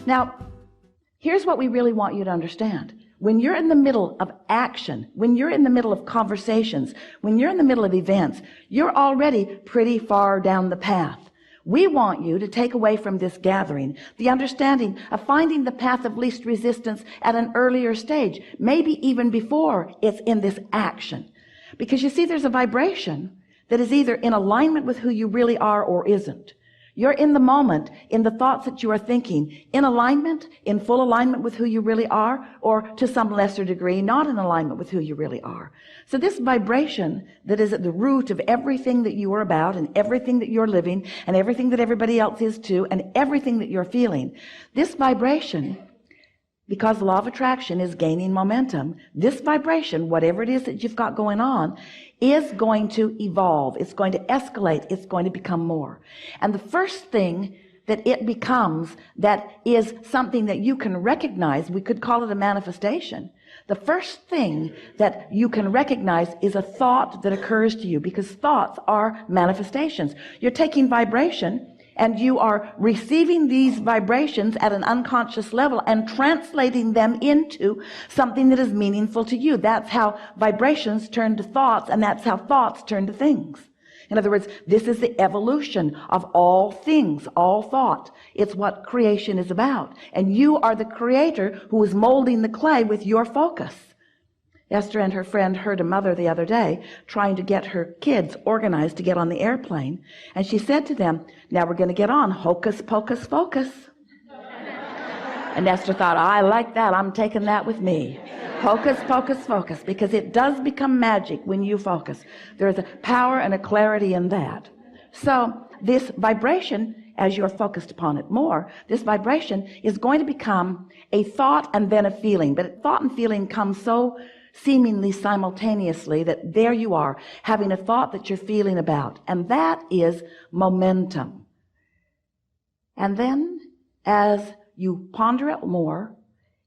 Now, here's what we really want you to understand. When you're in the middle of action, when you're in the middle of conversations, when you're in the middle of events, you're already pretty far down the path. We want you to take away from this gathering the understanding of finding the path of least resistance at an earlier stage, maybe even before it's in this action. Because you see, there's a vibration that is either in alignment with who you really are or isn't. You're in the moment, in the thoughts that you are thinking, in alignment, in full alignment with who you really are, or to some lesser degree, not in alignment with who you really are. So this vibration that is at the root of everything that you are about, and everything that you're living, and everything that everybody else is too, and everything that you're feeling, this vibration, because the law of attraction is gaining momentum, this vibration, whatever it is that you've got going on, is going to evolve. It's going to escalate. It's going to become more. And the first thing that it becomes that is something that you can recognize, we could call it a manifestation. The first thing that you can recognize is a thought that occurs to you, because thoughts are manifestations. You're taking vibration and you are receiving these vibrations at an unconscious level and translating them into something that is meaningful to you. That's how vibrations turn to thoughts, and that's how thoughts turn to things. In other words, this is the evolution of all things, all thought. It's what creation is about. And you are the creator who is molding the clay with your focus. Esther and her friend heard a mother the other day trying to get her kids organized to get on the airplane. And she said to them, now we're going to get on, hocus pocus focus. And Esther thought, I like that. I'm taking that with me. Hocus pocus focus, because it does become magic when you focus. There's a power and a clarity in that. So this vibration, as you're focused upon it more, this vibration is going to become a thought and then a feeling. But thought and feeling come so seemingly simultaneously that there you are, having a thought that you're feeling about. And that is momentum. And then as you ponder it more,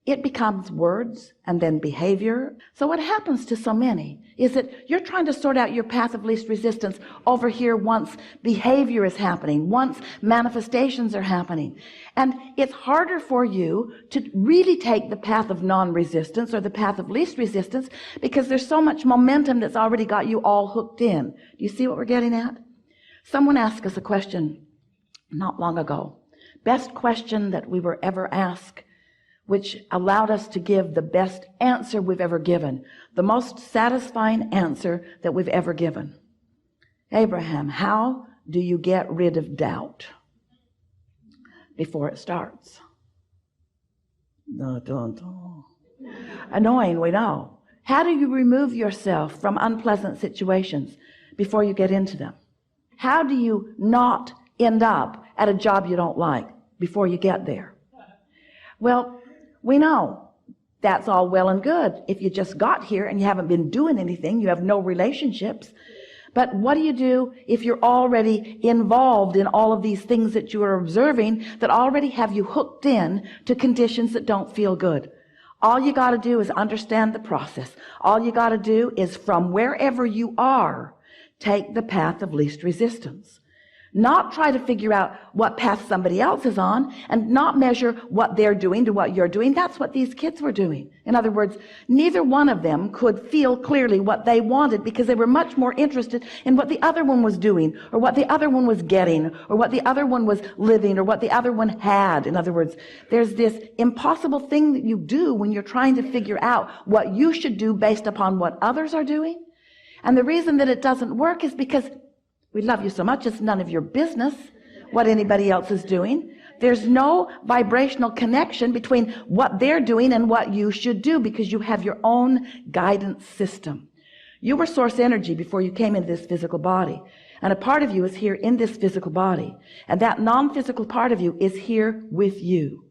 it becomes words and then behavior. So what happens to so many is that you're trying to sort out your path of least resistance over here once behavior is happening, once manifestations are happening. And it's harder for you to really take the path of non-resistance or the path of least resistance because there's so much momentum that's already got you all hooked in. Do you see what we're getting at? Someone asked us a question not long ago. Best question that we were ever asked, which allowed us to give the best answer we've ever given, the most satisfying answer that we've ever given. Abraham, how do you get rid of doubt before it starts? Annoying, we know. How do you remove yourself from unpleasant situations before you get into them? How do you not end up at a job you don't like before you get there? Well, we know that's all well and good if you just got here and you haven't been doing anything, you have no relationships. But what do you do if you're already involved in all of these things that you are observing that already have you hooked in to conditions that don't feel good? All you got to do is understand the process. All you got to do is from wherever you are, take the path of least resistance. Not try to figure out what path somebody else is on and not measure what they're doing to what you're doing. That's what these kids were doing. In other words, neither one of them could feel clearly what they wanted because they were much more interested in what the other one was doing or what the other one was getting or what the other one was living or what the other one had. In other words, there's this impossible thing that you do when you're trying to figure out what you should do based upon what others are doing. And the reason that it doesn't work is because we love you so much, it's none of your business what anybody else is doing. There's no vibrational connection between what they're doing and what you should do because you have your own guidance system. You were source energy before you came into this physical body. And a part of you is here in this physical body. And that non-physical part of you is here with you.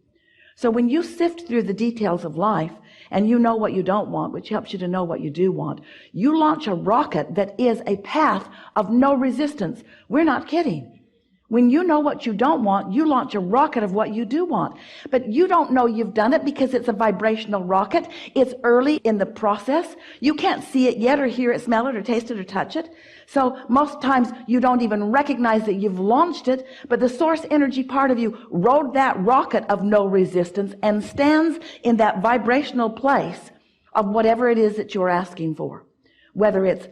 So when you sift through the details of life, and you know what you don't want, which helps you to know what you do want, you launch a rocket that is a path of no resistance. We're not kidding. When you know what you don't want, you launch a rocket of what you do want. But you don't know you've done it because it's a vibrational rocket. It's early in the process. You can't see it yet or hear it, smell it, or taste it, or touch it. So most times you don't even recognize that you've launched it, but the source energy part of you rode that rocket of no resistance and stands in that vibrational place of whatever it is that you're asking for. Whether it's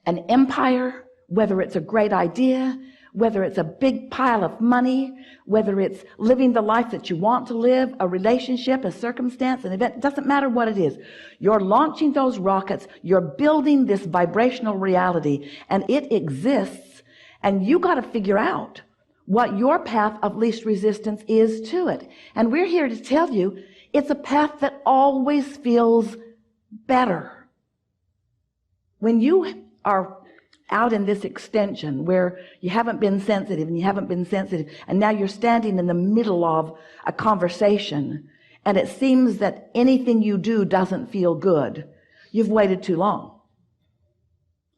an empire, whether it's a great idea, whether it's a big pile of money, whether it's living the life that you want to live, a relationship, a circumstance, an event, it doesn't matter what it is. You're launching those rockets. You're building this vibrational reality, and it exists, and you got to figure out what your path of least resistance is to it. And we're here to tell you it's a path that always feels better. When you are out in this extension where you haven't been sensitive and you haven't been sensitive, and now you're standing in the middle of a conversation and it seems that anything you do doesn't feel good, you've waited too long.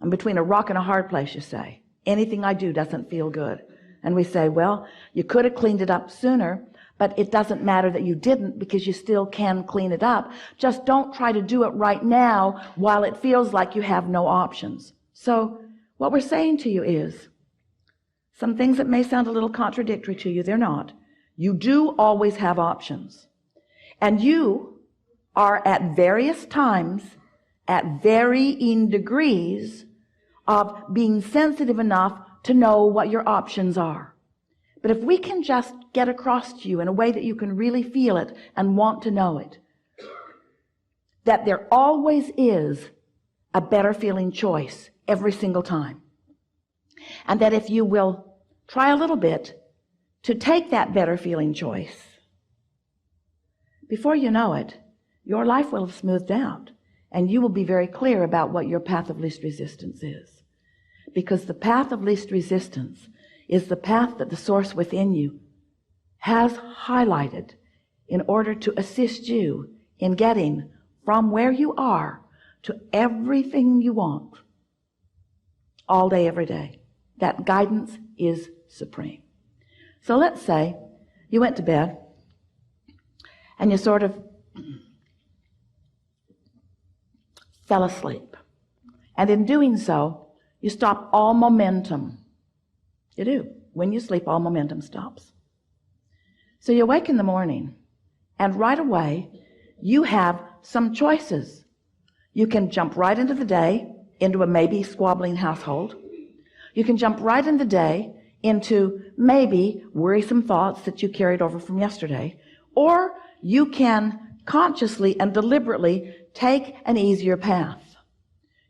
I'm between a rock and a hard place, you say. Anything I do doesn't feel good. And we say, well, you could have cleaned it up sooner, but it doesn't matter that you didn't, because you still can clean it up. Just don't try to do it right now while it feels like you have no options. So what we're saying to you is, some things that may sound a little contradictory to you, they're not. You do always have options. And you are at various times, at varying degrees of being sensitive enough to know what your options are. But if we can just get across to you in a way that you can really feel it and want to know it, that there always is a better feeling choice every single time. And that if you will try a little bit to take that better feeling choice, before you know it, your life will have smoothed out, and you will be very clear about what your path of least resistance is. Because the path of least resistance is the path that the source within you has highlighted in order to assist you in getting from where you are to everything you want. All day, every day. That guidance is supreme. So let's say you went to bed and you sort of fell asleep. And in doing so, you stop all momentum. You do. When you sleep, all momentum stops. So you wake in the morning, and right away, you have some choices. You can jump right into the day, into a maybe squabbling household. You can jump right in the day into maybe worrisome thoughts that you carried over from yesterday. Or you can consciously and deliberately take an easier path.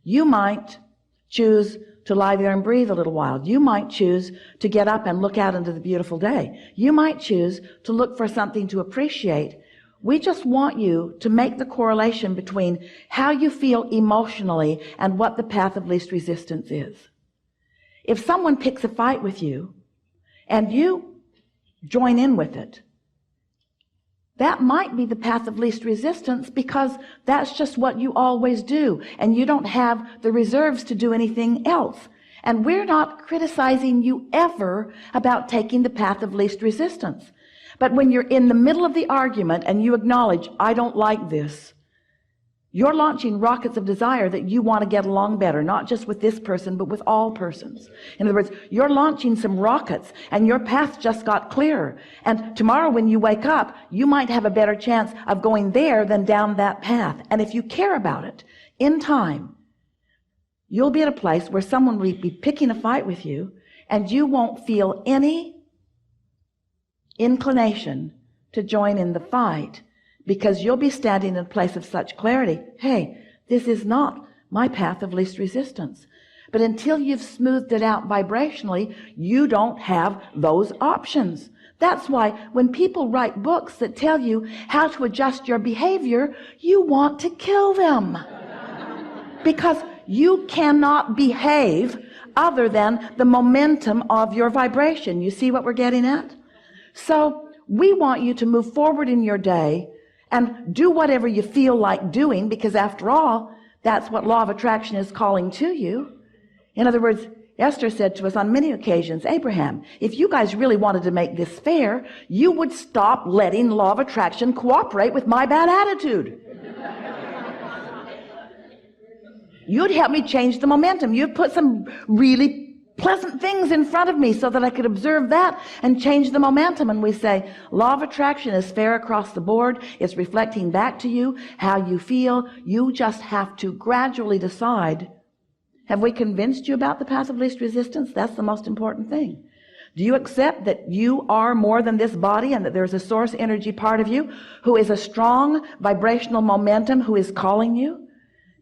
You might choose to lie there and breathe a little while. You might choose to get up and look out into the beautiful day. You might choose to look for something to appreciate. We just want you to make the correlation between how you feel emotionally and what the path of least resistance is. If someone picks a fight with you and you join in with it, that might be the path of least resistance, because that's just what you always do, and you don't have the reserves to do anything else. And we're not criticizing you ever about taking the path of least resistance. But when you're in the middle of the argument and you acknowledge, I don't like this, you're launching rockets of desire that you want to get along better, not just with this person, but with all persons. In other words, you're launching some rockets, and your path just got clearer. And tomorrow when you wake up, you might have a better chance of going there than down that path. And if you care about it, in time, you'll be at a place where someone will be picking a fight with you, and you won't feel any inclination to join in the fight, because you'll be standing in a place of such clarity. Hey, this is not my path of least resistance. But until you've smoothed it out vibrationally, you don't have those options. That's why when people write books that tell you how to adjust your behavior, you want to kill them. Because you cannot behave other than the momentum of your vibration. You see what we're getting at? So we want you to move forward in your day and do whatever you feel like doing, because after all, that's what law of attraction is calling to you. In other words, Esther said to us on many occasions, Abraham, if you guys really wanted to make this fair, you would stop letting law of attraction cooperate with my bad attitude. You'd help me change the momentum. You'd put some really pleasant things in front of me so that I could observe that and change the momentum. And we say, law of attraction is fair across the board. It's reflecting back to you how you feel. You just have to gradually decide, have we convinced you about the path of least resistance? That's the most important thing. Do you accept that you are more than this body and that there's a source energy part of you who is a strong vibrational momentum who is calling you?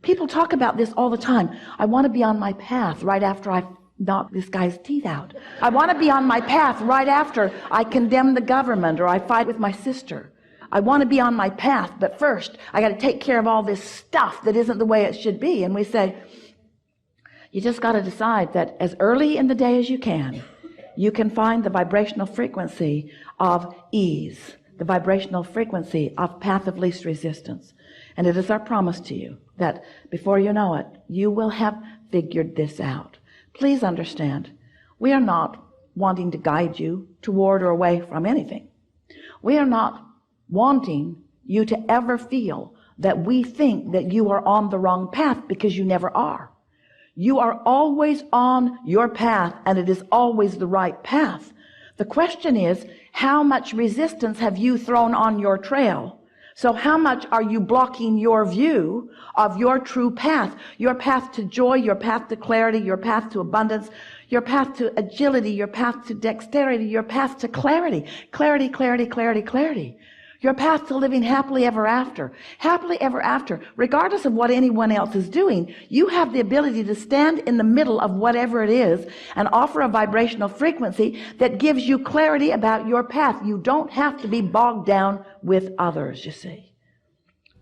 People talk about this all the time. I want to be on my path right after I knock this guy's teeth out. I want to be on my path right after I condemn the government or I fight with my sister. I want to be on my path, but first I got to take care of all this stuff that isn't the way it should be. And we say, you just got to decide that as early in the day as you can find the vibrational frequency of ease, the vibrational frequency of path of least resistance. And it is our promise to you that before you know it, you will have figured this out. Please understand, we are not wanting to guide you toward or away from anything. We are not wanting you to ever feel that we think that you are on the wrong path, because you never are. You are always on your path, and it is always the right path. The question is, how much resistance have you thrown on your trail? So how much are you blocking your view of your true path? Your path to joy, your path to clarity, your path to abundance, your path to agility, your path to dexterity, your path to clarity. Clarity, clarity, clarity, clarity. Your path to living happily ever after. Happily ever after. Regardless of what anyone else is doing, you have the ability to stand in the middle of whatever it is and offer a vibrational frequency that gives you clarity about your path. You don't have to be bogged down with others, you see.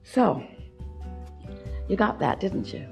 So, you got that, didn't you?